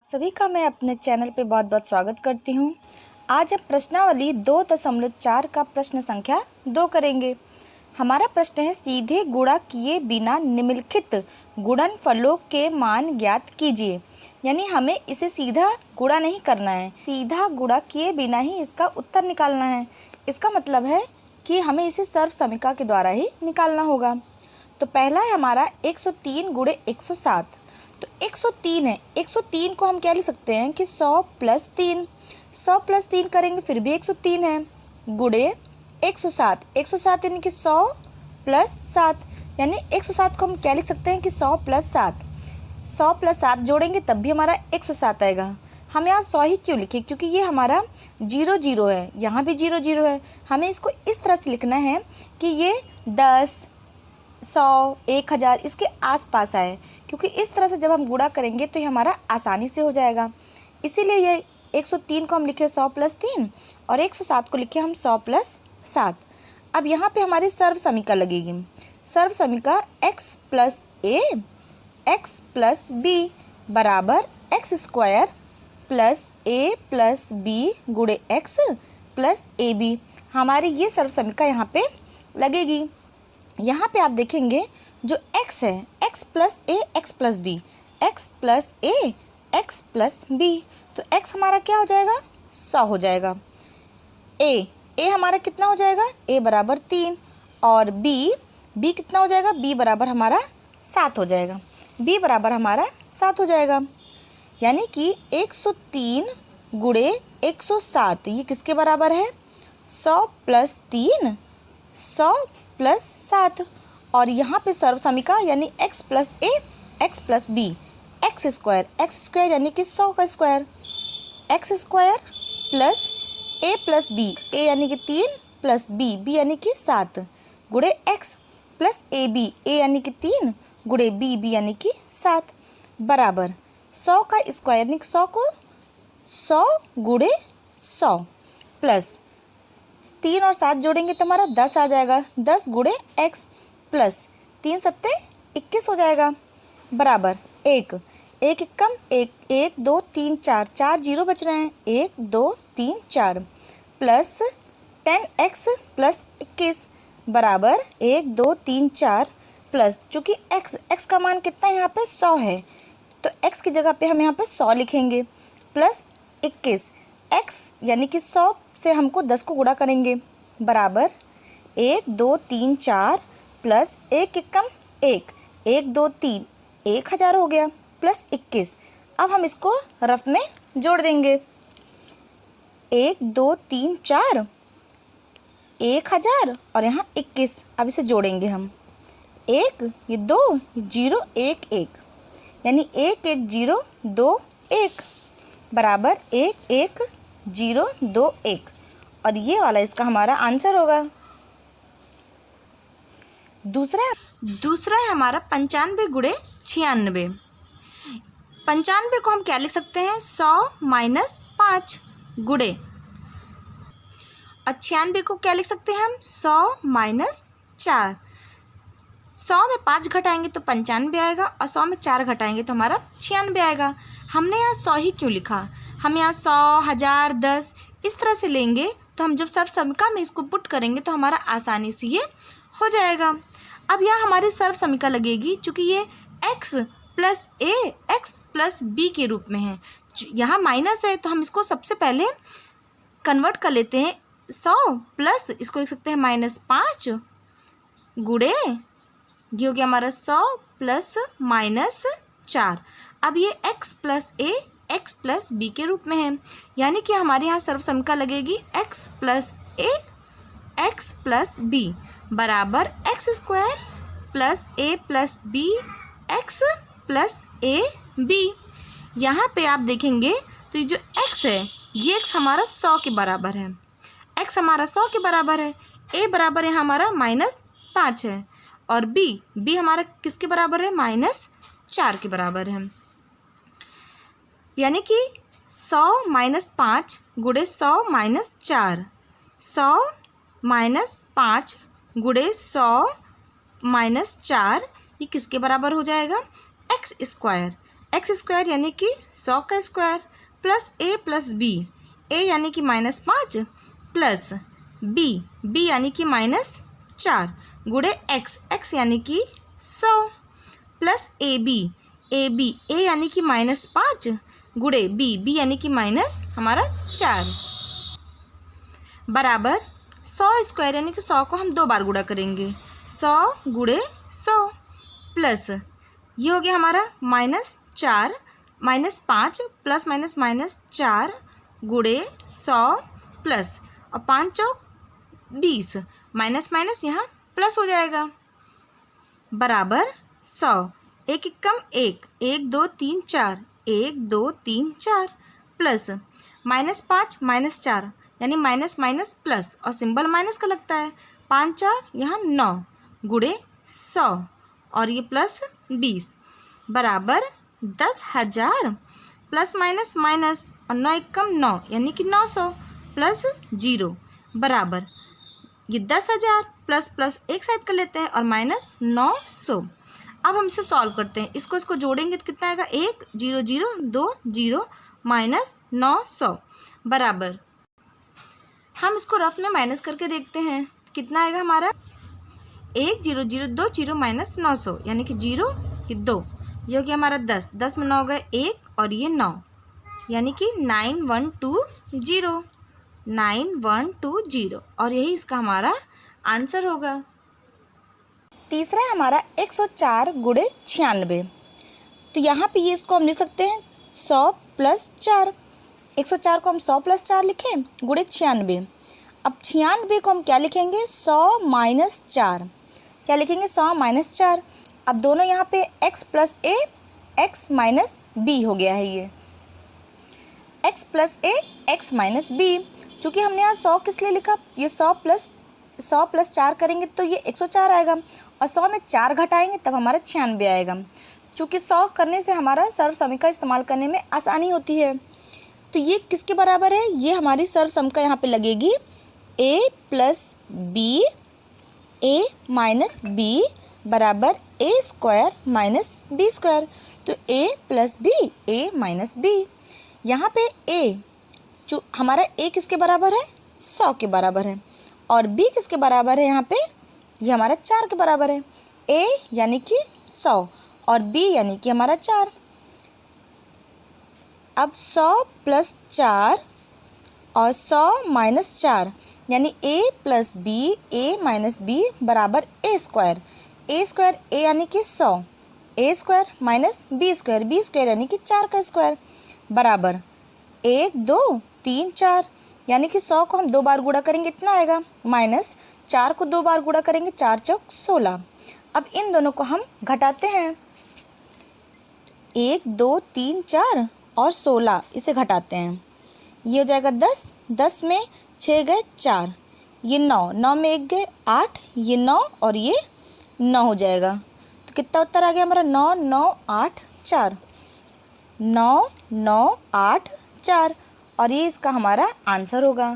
सभी का मैं अपने चैनल पे बहुत बहुत स्वागत करती हूँ। आज हम प्रश्नावली 2.4 का प्रश्न संख्या 2 करेंगे। हमारा प्रश्न है, सीधे गुणा किए बिना निम्नलिखित गुणनफलों के मान ज्ञात कीजिए। यानी हमें इसे सीधा गुणा नहीं करना है, सीधा गुणा किए बिना ही इसका उत्तर निकालना है। इसका मतलब है कि हमें इसे सर्व समीकरण के द्वारा ही निकालना होगा। तो पहला है हमारा 103 गुणे 107। तो 103 है, 103 को हम क्या लिख सकते हैं कि 100 + 3, 100 + 3 करेंगे फिर भी 103 है, गुणे 107, 107 यानी कि 100 + 7, यानी 107 को हम क्या लिख सकते हैं कि 100 + 7, 100 + 7 जोड़ेंगे तब भी हमारा 107 आएगा। हम यहाँ 100 ही क्यों लिखे, क्योंकि ये हमारा 0 0 है, यहाँ भी 0 0 है। हमें इसको इस तरह से लिखना है कि ये 10, 100, 1000 इसके आसपास आए, क्योंकि इस तरह से जब हम गुणा करेंगे तो ये हमारा आसानी से हो जाएगा। इसीलिए ये 103 को हम लिखे 100 + 3 और 107 को लिखे हम 100 + 7। अब यहाँ पे हमारी सर्व समीकरण लगेगी। सर्व समीकरण x + a x + b बराबर x² + a + b गुणे x + ab। हमारी ये सर्व समीकरण यहाँ पे लगेगी। यहाँ पे आप देखेंगे जो x है, x + a x + b, x + a x + b, तो x हमारा क्या हो जाएगा, 100 हो जाएगा। a हमारा कितना हो जाएगा, a बराबर 3 और b कितना हो जाएगा, b बराबर हमारा 7 हो जाएगा, b बराबर हमारा 7 हो जाएगा। यानी कि 103 गुणे 107 ये किसके बराबर है, 100 + 3 100 + 7। और यहाँ पे सर्व समीकरण यानी x + a x + b x² यानी कि 100 का square, x² + a + b, a यानी कि 3 + b यानी कि 7 गुणे x + ab, a यानी कि 3 गुणे b यानी कि 7 बराबर 100 का स्क्वायर यानी 100 को 100 गुणे 100 प्लस 3 और 7 जोड़ेंगे तो हमारा 10 आ जाएगा, 10 गुणे x प्लस 3 सत्ते 21 हो जाएगा बराबर 1 1 कम 1 1 2 3 4 4 जीरो बच रहे हैं, 1 2 3 4 प्लस 10x + 21 बराबर 1 2 3 4 प्लस, चूँकि x का मान कितना है यहाँ पे 100 है, तो x की जगह पे हम यहाँ पे 100 लिखेंगे प्लस 21 x यानी कि 100 से हमको 10 को गुणा करेंगे बराबर 1 2 3 4 प्लस 1 कम 1 1 2 3 1000 हो गया प्लस 21। अब हम इसको रफ में जोड़ देंगे, 1 2 3 4 1000 और यहाँ 21। अब इसे जोड़ेंगे हम, 1 ये 2 0 1 1 यानी 1 1 0 2 1 बराबर 1 1 0 2 1 और ये वाला इसका हमारा आंसर होगा। दूसरा है हमारा 95 गुणे 96। 95 को हम क्या लिख सकते हैं, 100 - 5 गुणे, और 96 को क्या लिख सकते हैं हम, 100 - 4। 100 में 5 घटाएंगे तो 95 आएगा और 100 में 4 घटाएंगे तो हमारा 96 आएगा। हमने यहाँ 100 ही क्यों लिखा, हम यहाँ 100 1000 10 इस तरह से लेंगे तो हम जब सर्व समीकरण में इसको पुट करेंगे तो हमारा आसानी से ये हो जाएगा। अब यहाँ हमारी सर्व समीकरण लगेगी, चूँकि ये x + a x + b के रूप में है, यहाँ माइनस है तो हम इसको सबसे पहले कन्वर्ट कर लेते हैं, 100 प्लस इसको लिख सकते हैं -5 गुणे, ये हो गया हमारा 100 + -4। अब ये x + a x + b के रूप में है, यानी कि हमारे यहाँ सर्व समीकरण लगेगी x + a x + b बराबर x² + a + b x + a b। यहाँ पे आप देखेंगे तो ये जो x है ये x हमारा 100 के बराबर है, x हमारा 100 के बराबर है, a बराबर है हमारा -5 है और b हमारा किसके बराबर है, -4 के बराबर है। यानी कि 100 - 5 गुणे 100 - 4, 100 - 5 गुणे 100 - 4 ये किसके बराबर हो जाएगा, x²। एक्स स्क्वायर यानी कि 100 का स्क्वायर प्लस ए प्लस बी, ए यानी कि -5 प्लस बी यानी कि -4 गुणे एक्स, एक्स यानी कि 100 प्लस ए यानी कि -5 गुणे बी यानी कि हमारा 4 बराबर 100 स्क्वायर यानी कि 100 को हम 2 बार गुणा करेंगे, 100 गुणे 100 प्लस ये हो गया हमारा -4 -5 प्लस -4 गुणे 100 प्लस और 5 चौक 20 माइनस यहाँ प्लस हो जाएगा बराबर 100, एक एक कम एक, 1 2 3 4, 1 2 3 4 प्लस -5 -4 यानी माइनस प्लस और सिंबल माइनस का लगता है, 5 4 यहाँ 9 गुणे 100 और ये प्लस 20 बराबर 10,000 प्लस माइनस और 9 एक कम 9 यानी कि 900 प्लस 0 बराबर ये 10,000 प्लस एक साइड कर लेते हैं और -900। अब हम इसे सॉल्व करते हैं, इसको जोड़ेंगे तो कितना आएगा 1 0 0 2 0 -900 बराबर हम इसको रफ में माइनस करके देखते हैं कितना आएगा हमारा 1 0 0 2 0 -900 यानी कि 0 ये 2, ये हो गया हमारा 10, 10 में 9 गए 1 और ये 9 यानी कि 9120 9120 और यही इसका हमारा आंसर होगा। तीसरा है हमारा 104 गुणे 96, तो यहाँ पे ये इसको हम लिख सकते हैं 100 + 4, 104 को हम 100 + 4 लिखें गुणे 96। अब 96 को हम क्या लिखेंगे 100 - 4, क्या लिखेंगे 100 - 4। अब दोनों यहाँ पे x + a x - b हो गया है, ये x + a x - b। चूँकि हमने यहाँ 100 किस लिए लिखा, ये 100 + 4 करेंगे तो ये 104 आएगा और 100 में 4 घटाएंगे तब हमारा 96 आएगा। चूँकि 100 करने से हमारा सर्वसमीका इस्तेमाल करने में आसानी होती है, तो ये किसके बराबर है, ये हमारी सर्वसमीका यहाँ पे लगेगी a + b a - b बराबर a² - b²। तो a + b a - b, यहाँ पे a जो हमारा a किसके बराबर है 100 के बराबर है और b किसके बराबर है, यहाँ पे ये हमारा 4 के बराबर है। a यानी कि 100 और b यानी कि हमारा 4। अब 100 + 4 और 100 - 4 यानी a + b a - b बराबर a² a यानी कि 100 a² - b² यानी कि 4 का स्क्वायर बराबर 1 2 3 4 यानी कि 100 को हम 2 बार गुणा करेंगे इतना आएगा, माइनस 4 को 2 बार गुणा करेंगे 4 चौक 16। अब इन दोनों को हम घटाते हैं, 1 2 3 4 और 16 इसे घटाते हैं, ये हो जाएगा 10, 10 में 6 गए 4, ये 9, 9 में 1 गए 8, ये 9 और ये 9 हो जाएगा। तो कितना उत्तर आ गया हमारा 9 9 8 4 9 9 8 4 और ये इसका हमारा आंसर होगा।